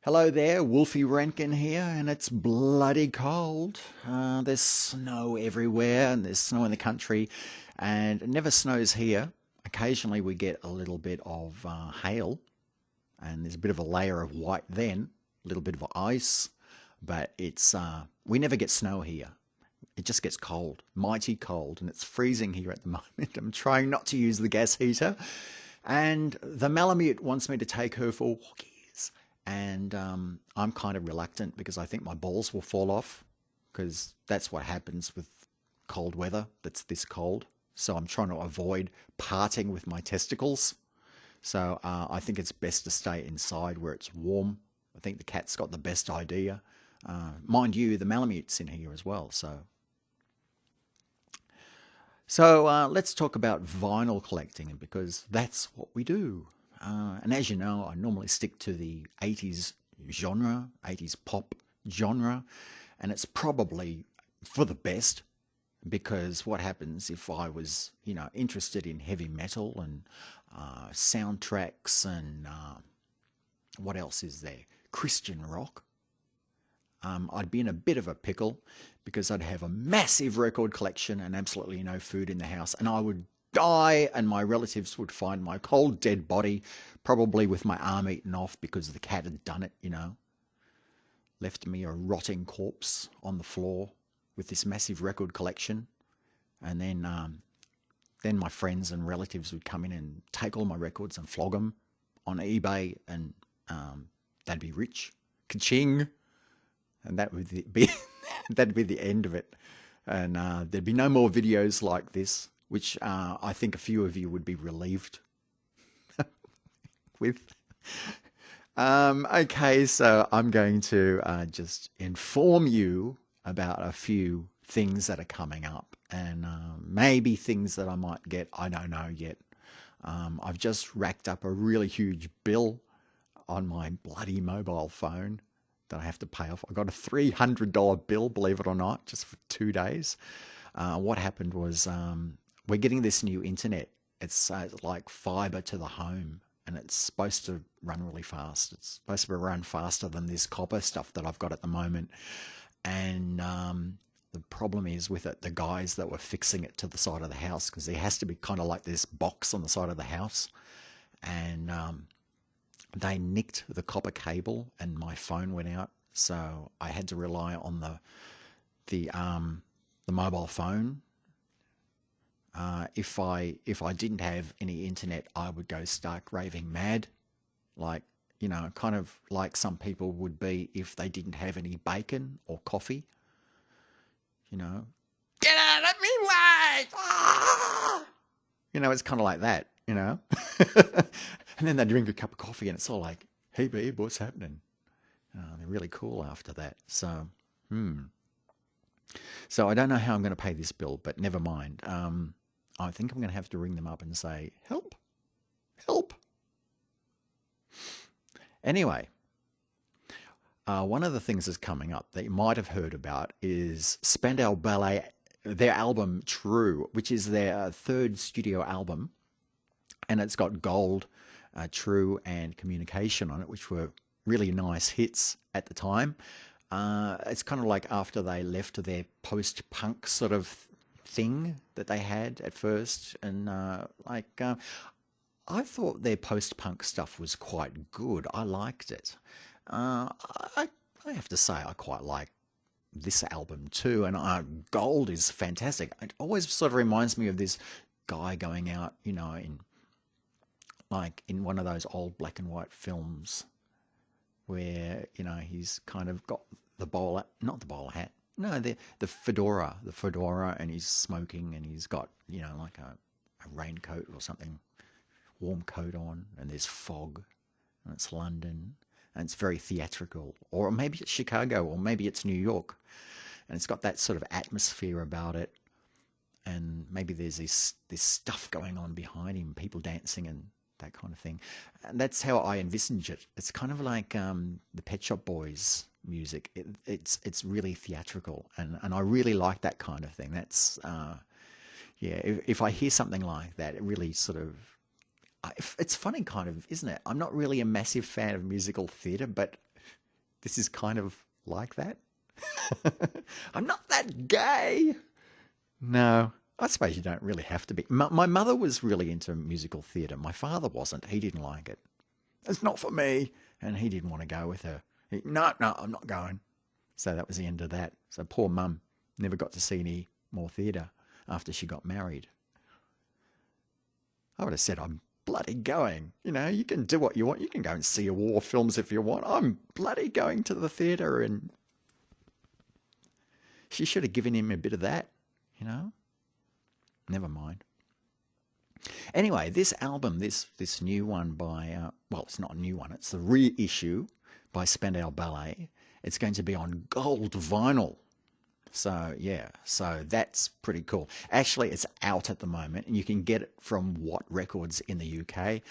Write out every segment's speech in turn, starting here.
Hello there, Wolfie Rankin here, and it's bloody cold. There's snow everywhere, and there's snow in the country, and it never snows here. Occasionally, we get a little bit of hail, and there's a bit of a layer of white then, a little bit of ice, but it's we never get snow here. It just gets cold, mighty cold, and it's freezing here at the moment. I'm trying not to use the gas heater, and the Malamute wants me to take her for walkies. And I'm kind of reluctant because I think my balls will fall off because that's what happens with cold weather that's this cold. So I'm trying to avoid parting with my testicles. So I think it's best to stay inside where it's warm. I think the cat's got the best idea. Mind you, the Malamute's in here as well. So let's talk about vinyl collecting because that's what we do. And as you know, I normally stick to the 80s genre, 80s pop genre, and it's probably for the best because what happens if I was, interested in heavy metal and soundtracks and what else is there? Christian rock. I'd be in a bit of a pickle because I'd have a massive record collection and absolutely no food in the house, and I would die and my relatives would find my cold dead body, probably with my arm eaten off because the cat had done it, left me a rotting corpse on the floor with this massive record collection. And then my friends and relatives would come in and take all my records and flog them on eBay, and they'd be rich. Ka-ching! And that would be that'd be the end of it. And there'd be no more videos like this, which I think a few of you would be relieved with. Okay, so I'm going to just inform you about a few things that are coming up and maybe things that I might get. I don't know yet. I've just racked up a really huge bill on my bloody mobile phone that I have to pay off. I got a $300 bill, believe it or not, just for 2 days. What happened was we're getting this new internet. It's like fiber to the home, and it's supposed to run really fast. It's supposed to run faster than this copper stuff that I've got at the moment. And the problem is with it, the guys that were fixing it to the side of the house, because there has to be kind of like this box on the side of the house, and they nicked the copper cable, and my phone went out. So I had to rely on the mobile phone. If I didn't have any internet, I would go stark raving mad, like kind of like some people would be if they didn't have any bacon or coffee. Get out of me way! Ah! It's kind of like that. And then they drink a cup of coffee, and it's all like, "Hey babe, what's happening?" They're really cool after that. So, So I don't know how I'm going to pay this bill, but never mind. I think I'm going to have to ring them up and say, help, help. Anyway, one of the things that's coming up that you might have heard about is Spandau Ballet, their album True, which is their third studio album. And it's got Gold, True, and Communication on it, which were really nice hits at the time. It's kind of like after they left their post-punk sort of thing that they had at first, and I thought their post-punk stuff was quite good. I liked it. I have to say I quite like this album too, and Gold is fantastic. It always sort of reminds me of this guy going out, in one of those old black and white films where he's kind of got the bowler, not the bowler hat, no, the fedora, and he's smoking, and he's got like a raincoat or something, warm coat on, and there's fog, and it's London, and it's very theatrical, or maybe it's Chicago, or maybe it's New York, and it's got that sort of atmosphere about it, and maybe there's this stuff going on behind him, people dancing and that kind of thing. And that's how I envisage it. It's kind of like the Pet Shop Boys music. It's really theatrical, and I really like that kind of thing. That's if I hear something like that, it really sort of it's funny, kind of, isn't it? I'm not really a massive fan of musical theatre, but this is kind of like that. I'm not that gay. No, I suppose you don't really have to be. My mother was really into musical theatre. My father wasn't. He didn't like it. It's not for me. And he didn't want to go with her. No, I'm not going. So that was the end of that. So poor mum never got to see any more theatre after she got married. I would have said, I'm bloody going. You know, you can do what you want. You can go and see war films if you want. I'm bloody going to the theatre. And she should have given him a bit of that, you know. Never mind. Anyway, this album, this new one by, well, it's not a new one. It's the reissue by Spandau Ballet. It's going to be on gold vinyl. So, yeah, so that's pretty cool. Actually, it's out at the moment, and you can get it from What Records in the UK.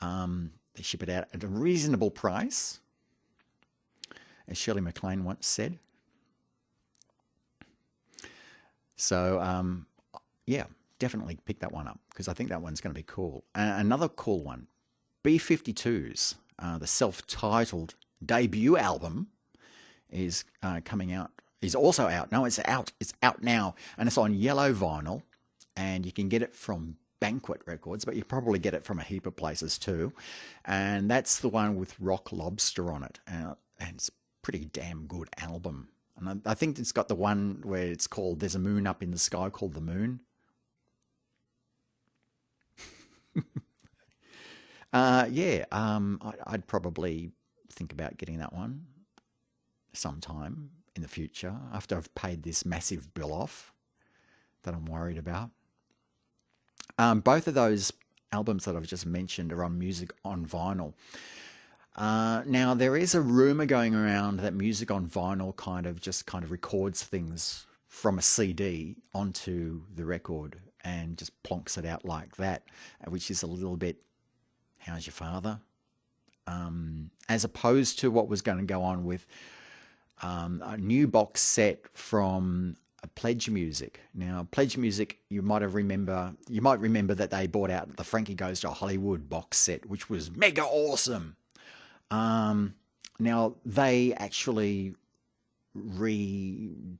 They ship it out at a reasonable price, as Shirley MacLaine once said. So, yeah, definitely pick that one up, because I think that one's going to be cool. Another cool one, B-52s, the self-titled debut album, is coming out. Is also out. No, it's out. It's out now. And it's on yellow vinyl. And you can get it from Banquet Records, but you probably get it from a heap of places too. And that's the one with Rock Lobster on it. And it's a pretty damn good album. And I think it's got the one where it's called There's a Moon Up in the Sky Called the Moon. Yeah, I'd probably think about getting that one sometime in the future after I've paid this massive bill off that I'm worried about. Both of those albums that I've just mentioned are on Music on Vinyl. Now, there is a rumor going around that Music on Vinyl kind of records things from a CD onto the record and just plonks it out like that, which is a little bit, how's your father? As opposed to what was going to go on with a new box set from Pledge Music. Now, Pledge Music, you might remember that they brought out the Frankie Goes to Hollywood box set, which was mega awesome. Now they actually rejigged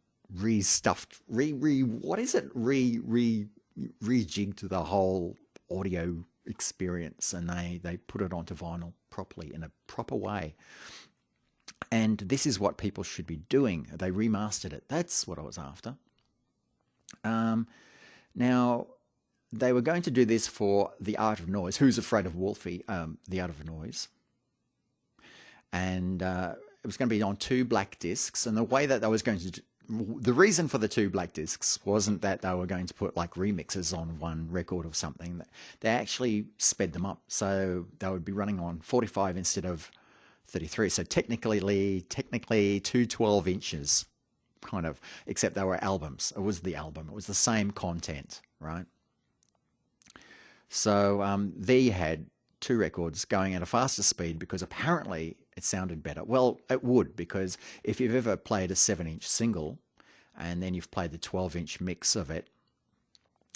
the whole audio experience, and they put it onto vinyl properly in a proper way. And this is what people should be doing. They remastered it. That's what I was after. Now, they were going to do this for The Art of Noise. Who's Afraid of Wolfie? The Art of Noise. And it was going to be on 2 black discs. And the way that they was going to the reason for the 2 black discs wasn't that they were going to put like remixes on one record or something. They actually sped them up. So they would be running on 45 instead of 33. So technically 2 12 inches, kind of, except they were albums. It was the album. It was the same content, right? So there you had 2 records going at a faster speed because apparently it sounded better. Well, it would, because if you've ever played a 7-inch single and then you've played the 12-inch mix of it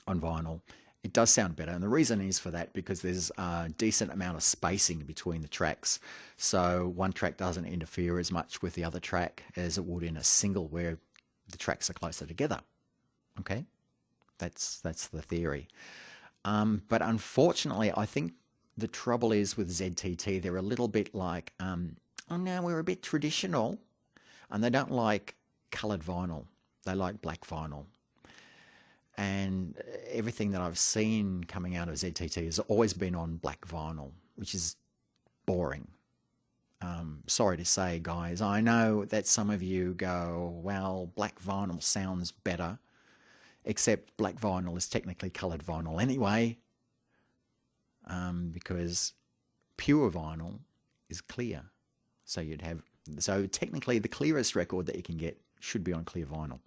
on vinyl, it does sound better. And the reason is for that because there's a decent amount of spacing between the tracks. So one track doesn't interfere as much with the other track as it would in a single where the tracks are closer together. Okay? That's the theory. But unfortunately, I think the trouble is with ZTT, they're a little bit like, oh no, we're a bit traditional. And they don't like coloured vinyl. They like black vinyl. And everything that I've seen coming out of ZTT has always been on black vinyl, which is boring. Sorry to say, guys. I know that some of you go, well, black vinyl sounds better, except black vinyl is technically coloured vinyl anyway, because pure vinyl is clear. So technically the clearest record that you can get should be on clear vinyl.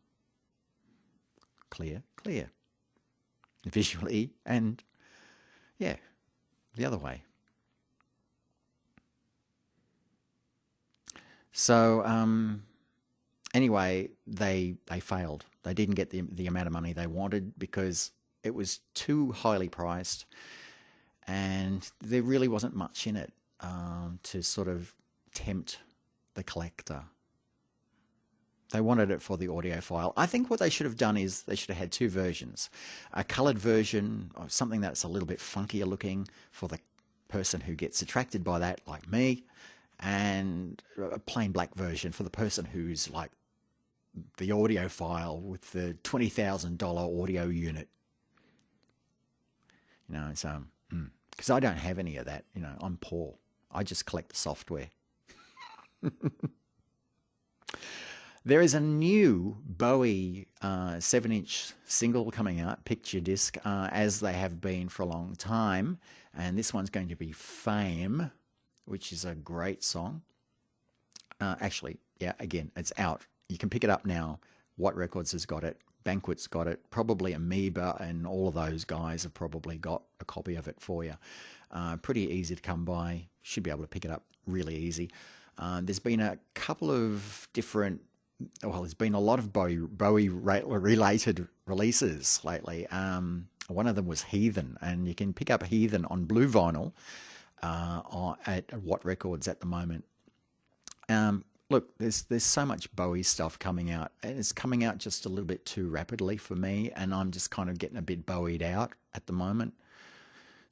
Clear. Visually and, yeah, the other way. So, anyway, they failed. They didn't get the amount of money they wanted because it was too highly priced and there really wasn't much in it to sort of tempt the collector. They wanted it for the audiophile. I think what they should have done is they should have had two versions. A coloured version, or something that's a little bit funkier looking for the person who gets attracted by that, like me, and a plain black version for the person who's like the audiophile with the $20,000 audio unit. So, because I don't have any of that, I'm poor. I just collect the software. There is a new Bowie 7-inch single coming out, picture disc, as they have been for a long time. And this one's going to be Fame, which is a great song. Actually, yeah, again, it's out. You can pick it up now. What Records has got it. Banquet's got it. Probably Amoeba and all of those guys have probably got a copy of it for you. Pretty easy to come by. Should be able to pick it up really easy. There's been a couple of different... Well, there's been a lot of Bowie-related releases lately. One of them was Heathen, and you can pick up Heathen on blue vinyl at What Records at the moment. Look, there's so much Bowie stuff coming out, and it's coming out just a little bit too rapidly for me, and I'm just kind of getting a bit Bowied out at the moment.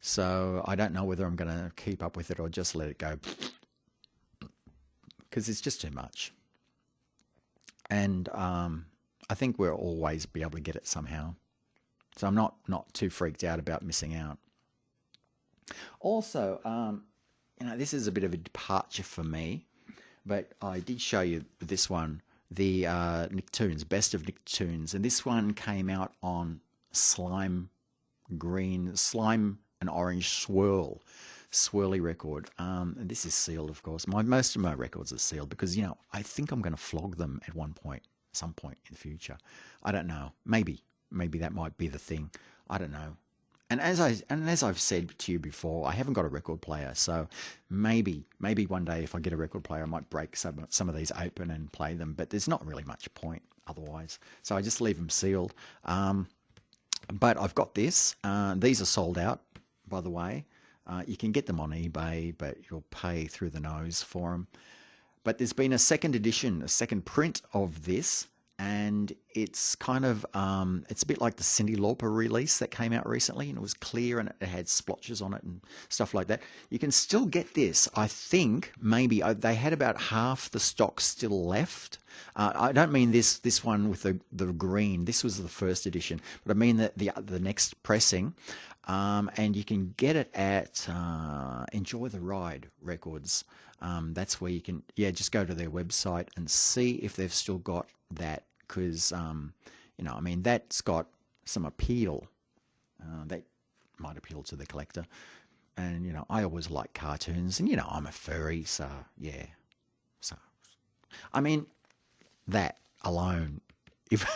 So I don't know whether I'm going to keep up with it or just let it go, because it's just too much. And I think we'll always be able to get it somehow. So I'm not too freaked out about missing out. Also, this is a bit of a departure for me, but I did show you this one, the Nicktoons, Best of Nicktoons. And this one came out on slime and orange swirly record. And this is sealed, of course. Most of my records are sealed because, I think I'm going to flog them at some point in the future. I don't know. Maybe that might be the thing. I don't know. And as I've said to you before, I haven't got a record player, so maybe one day if I get a record player, I might break some of these open and play them. But there's not really much point otherwise, so I just leave them sealed. But I've got this. These are sold out, by the way. You can get them on eBay, but you'll pay through the nose for them. But there's been a second edition, a second print of this, and it's kind of, it's a bit like the Cyndi Lauper release that came out recently, and it was clear and it had splotches on it and stuff like that. You can still get this. I think maybe they had about half the stock still left. I don't mean this one with the green. This was the first edition, but I mean the next pressing. And you can get it at Enjoy the Ride Records. That's where you can, just go to their website and see if they've still got that, because, that's got some appeal. That might appeal to the collector. And, I always like cartoons, and, I'm a furry, so, yeah. So, that alone, if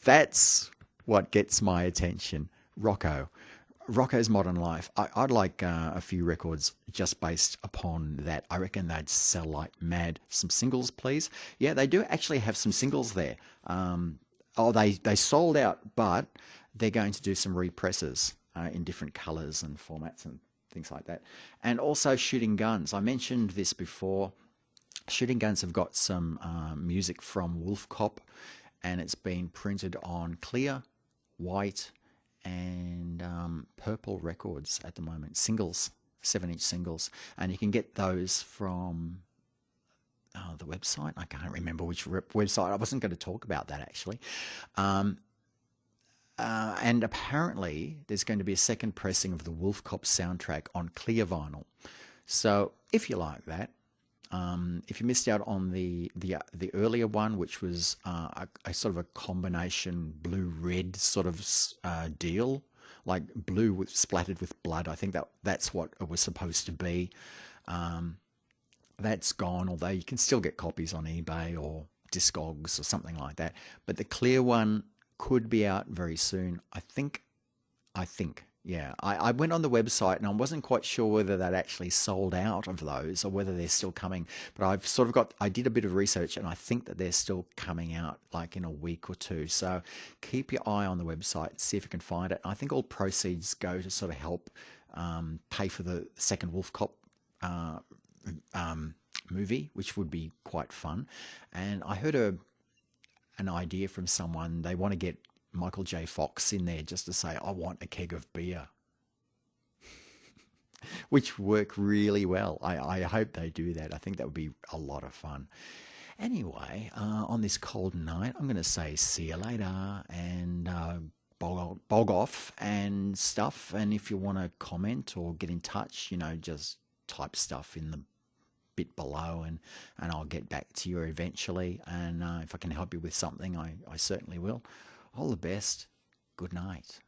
that's what gets my attention, Rocco's Modern Life. I'd like a few records just based upon that. I reckon they'd sell like mad. Some singles, please. Yeah, they do actually have some singles there. They sold out, but they're going to do some represses in different colours and formats and things like that. And also Shooting Guns. I mentioned this before. Shooting Guns have got some music from Wolf Cop, and it's been printed on clear, white, and purple records at the moment. Singles, 7-inch singles. And you can get those from the website. I can't remember which website. I wasn't going to talk about that, actually. And apparently there's going to be a second pressing of the Wolf Cop soundtrack on clear vinyl. So if you like that, if you missed out on the earlier one, which was a sort of a combination blue-red sort of deal, like blue splattered with blood, I think that's what it was supposed to be. That's gone, although you can still get copies on eBay or Discogs or something like that. But the clear one could be out very soon. I think. Yeah, I went on the website and I wasn't quite sure whether they'd actually sold out of those or whether they're still coming. But I did a bit of research and I think that they're still coming out like in a week or two. So keep your eye on the website, see if you can find it. I think all proceeds go to sort of help pay for the second Wolf Cop movie, which would be quite fun. And I heard an idea from someone. They want to get Michael J. Fox in there just to say, I want a keg of beer, which work really well. I hope they do that. I think that would be a lot of fun. Anyway, on this cold night, I'm going to say see you later and bog off and stuff. And if you want to comment or get in touch, just type stuff in the bit below and I'll get back to you eventually. And if I can help you with something, I certainly will. All the best. Good night.